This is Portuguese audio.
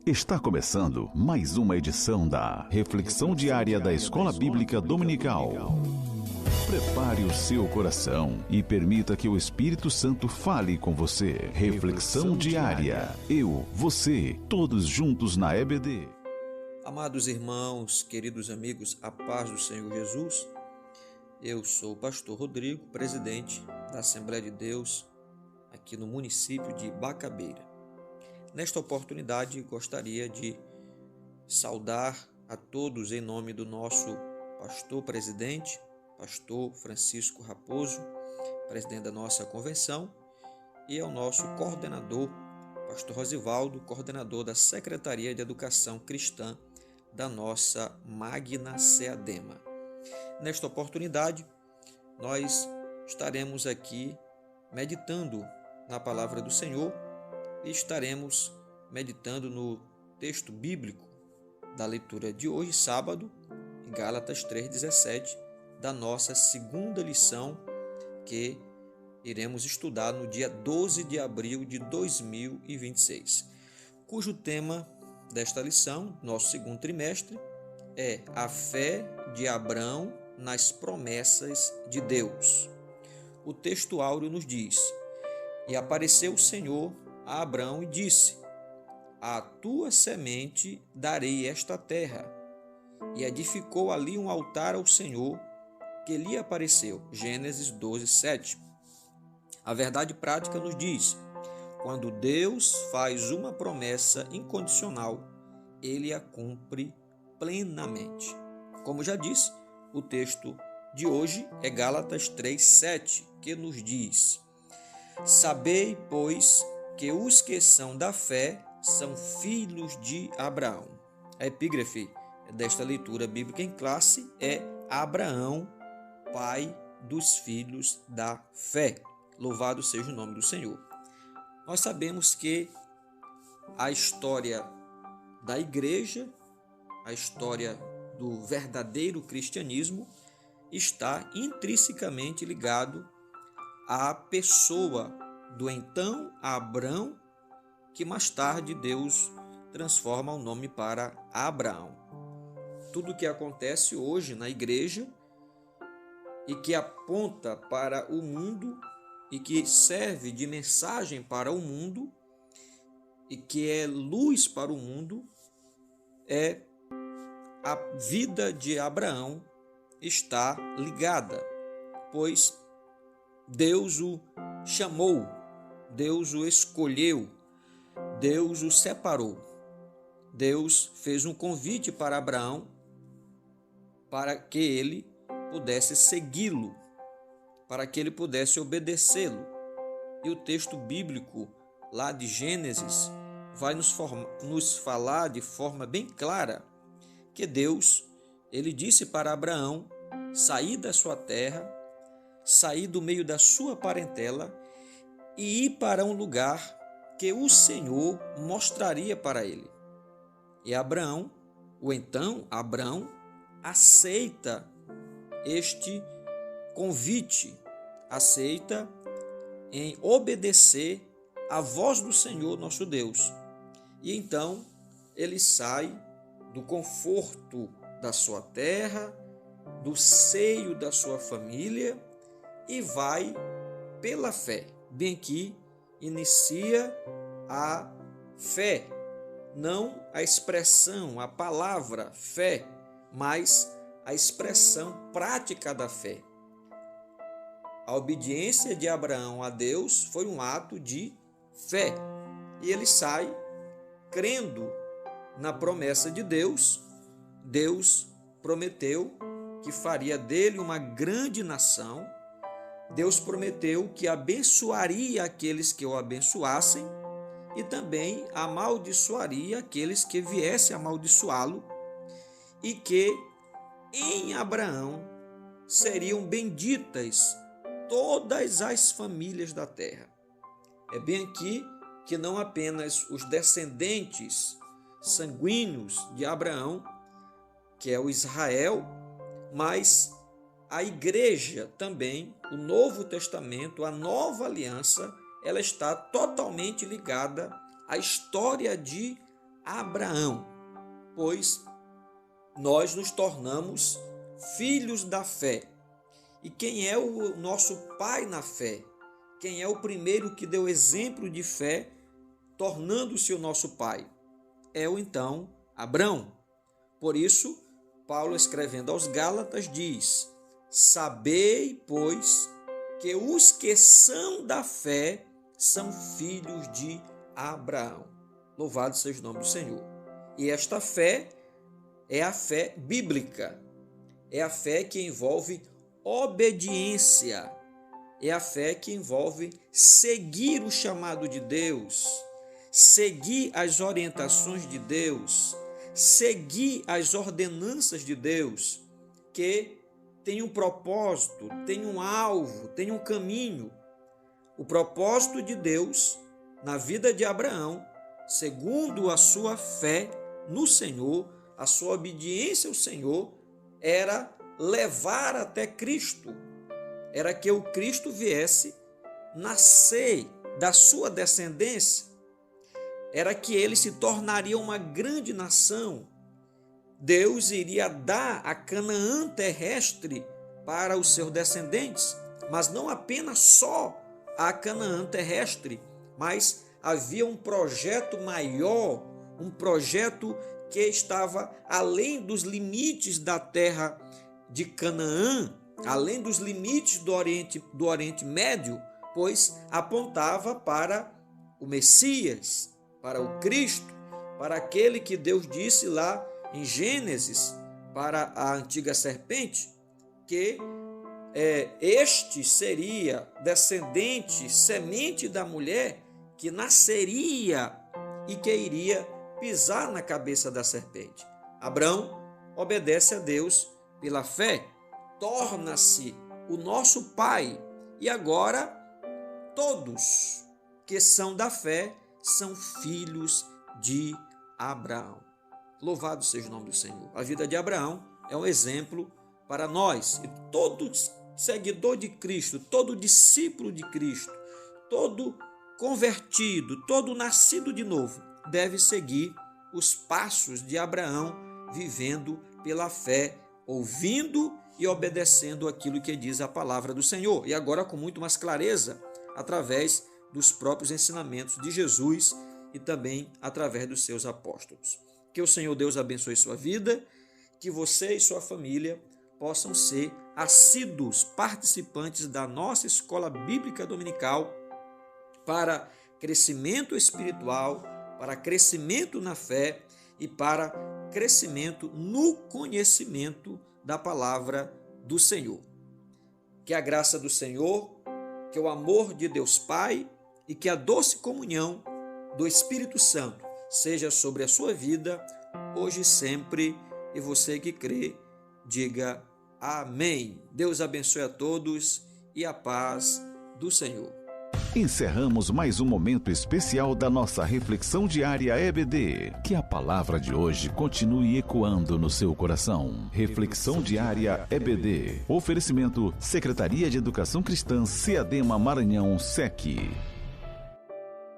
Está começando mais uma edição da Reflexão Diária da Escola Bíblica Dominical. Prepare o seu coração e permita que o Espírito Santo fale com você. Reflexão Diária. Eu, você, todos juntos na EBD. Amados irmãos, queridos amigos, a paz do Senhor Jesus. Eu sou o pastor Rodrigo, presidente da Assembleia de Deus aqui no município de Bacabeira. Nesta oportunidade, gostaria de saudar a todos em nome do nosso pastor presidente, pastor Francisco Raposo, presidente da nossa convenção, e ao nosso coordenador, pastor Rosivaldo, coordenador da Secretaria de Educação Cristã da nossa Magna Seadema. Nesta oportunidade, nós estaremos aqui meditando na palavra do Senhor e estaremos meditando no texto bíblico da leitura de hoje, sábado, em Gálatas 3,17, da nossa segunda lição que iremos estudar no dia 12 de abril de 2026, cujo tema desta lição, nosso segundo trimestre, é a fé de Abraão nas promessas de Deus. O texto áureo nos diz: E apareceu o Senhor a Abraão e disse: A tua semente darei esta terra. E edificou ali um altar ao Senhor que lhe apareceu. Gênesis 12, 7. A verdade prática nos diz: quando Deus faz uma promessa incondicional, Ele a cumpre plenamente. Como já disse, o texto de hoje é Gálatas 3, 7, que nos diz: Sabei, pois, que os que são da fé são filhos de Abraão. A epígrafe desta leitura bíblica em classe é Abraão, pai dos filhos da fé. Louvado seja o nome do Senhor. Nós sabemos que a história da igreja, a história do verdadeiro cristianismo, está intrinsecamente ligado à pessoa do então Abrão, que mais tarde Deus transforma o nome para Abraão. Tudo o que acontece hoje na igreja e que aponta para o mundo e que serve de mensagem para o mundo e que é luz para o mundo, é a vida de Abraão está ligada, pois Deus o chamou, Deus o escolheu, Deus o separou. Deus fez um convite para Abraão para que ele pudesse segui-lo, para que ele pudesse obedecê-lo. E o texto bíblico lá de Gênesis vai nos falar de forma bem clara que Deus, ele disse para Abraão sair da sua terra, sair do meio da sua parentela e ir para um lugar que o Senhor mostraria para ele. E Abraão, Abraão, aceita este convite, aceita em obedecer à voz do Senhor nosso Deus. E então ele sai do conforto da sua terra, do seio da sua família e vai pela fé. Bem que inicia a fé, não a expressão, a palavra fé, mas a expressão prática da fé. A obediência de Abraão a Deus foi um ato de fé. E ele sai crendo na promessa de Deus. Deus prometeu que faria dele uma grande nação. Deus prometeu que abençoaria aqueles que o abençoassem e também amaldiçoaria aqueles que viessem amaldiçoá-lo, e que em Abraão seriam benditas todas as famílias da terra. É bem aqui que não apenas os descendentes sanguíneos de Abraão, que é o Israel, mas a igreja também, o Novo Testamento, a nova aliança, ela está totalmente ligada à história de Abraão, pois nós nos tornamos filhos da fé. E quem é o nosso pai na fé? Quem é o primeiro que deu exemplo de fé, tornando-se o nosso pai? É o então Abraão. Por isso, Paulo, escrevendo aos Gálatas, diz: sabei, pois, que os que são da fé são filhos de Abraão. Louvado seja o nome do Senhor. E esta fé é a fé bíblica. É a fé que envolve obediência. É a fé que envolve seguir o chamado de Deus, seguir as orientações de Deus, seguir as ordenanças de Deus, que tem um propósito, tem um alvo, tem um caminho. O propósito de Deus na vida de Abraão, segundo a sua fé no Senhor, a sua obediência ao Senhor, era levar até Cristo. Era que o Cristo viesse nascer da sua descendência. Era que ele se tornaria uma grande nação. Deus iria dar a Canaã terrestre para os seus descendentes, mas não apenas só a Canaã terrestre, mas havia um projeto maior, um projeto que estava além dos limites da terra de Canaã, além dos limites do Oriente Médio, pois apontava para o Messias, para o Cristo, para aquele que Deus disse lá em Gênesis, para a antiga serpente, que este seria descendente, semente da mulher, que nasceria e que iria pisar na cabeça da serpente. Abraão obedece a Deus pela fé, torna-se o nosso pai, e agora todos que são da fé são filhos de Abraão. Louvado seja o nome do Senhor. A vida de Abraão é um exemplo para nós, e todo seguidor de Cristo, todo discípulo de Cristo, todo convertido, todo nascido de novo, deve seguir os passos de Abraão, vivendo pela fé, ouvindo e obedecendo aquilo que diz a palavra do Senhor. E agora com muito mais clareza, através dos próprios ensinamentos de Jesus e também através dos seus apóstolos. Que o Senhor Deus abençoe sua vida, que você e sua família possam ser assíduos participantes da nossa escola bíblica dominical para crescimento espiritual, para crescimento na fé e para crescimento no conhecimento da palavra do Senhor. Que a graça do Senhor, que o amor de Deus Pai e que a doce comunhão do Espírito Santo seja sobre a sua vida, hoje e sempre, e você que crê, diga amém. Deus abençoe a todos e a paz do Senhor. Encerramos mais um momento especial da nossa reflexão diária EBD. Que a palavra de hoje continue ecoando no seu coração. Reflexão diária EBD. Oferecimento Secretaria de Educação Cristã, CEADEMA Maranhão, SEC.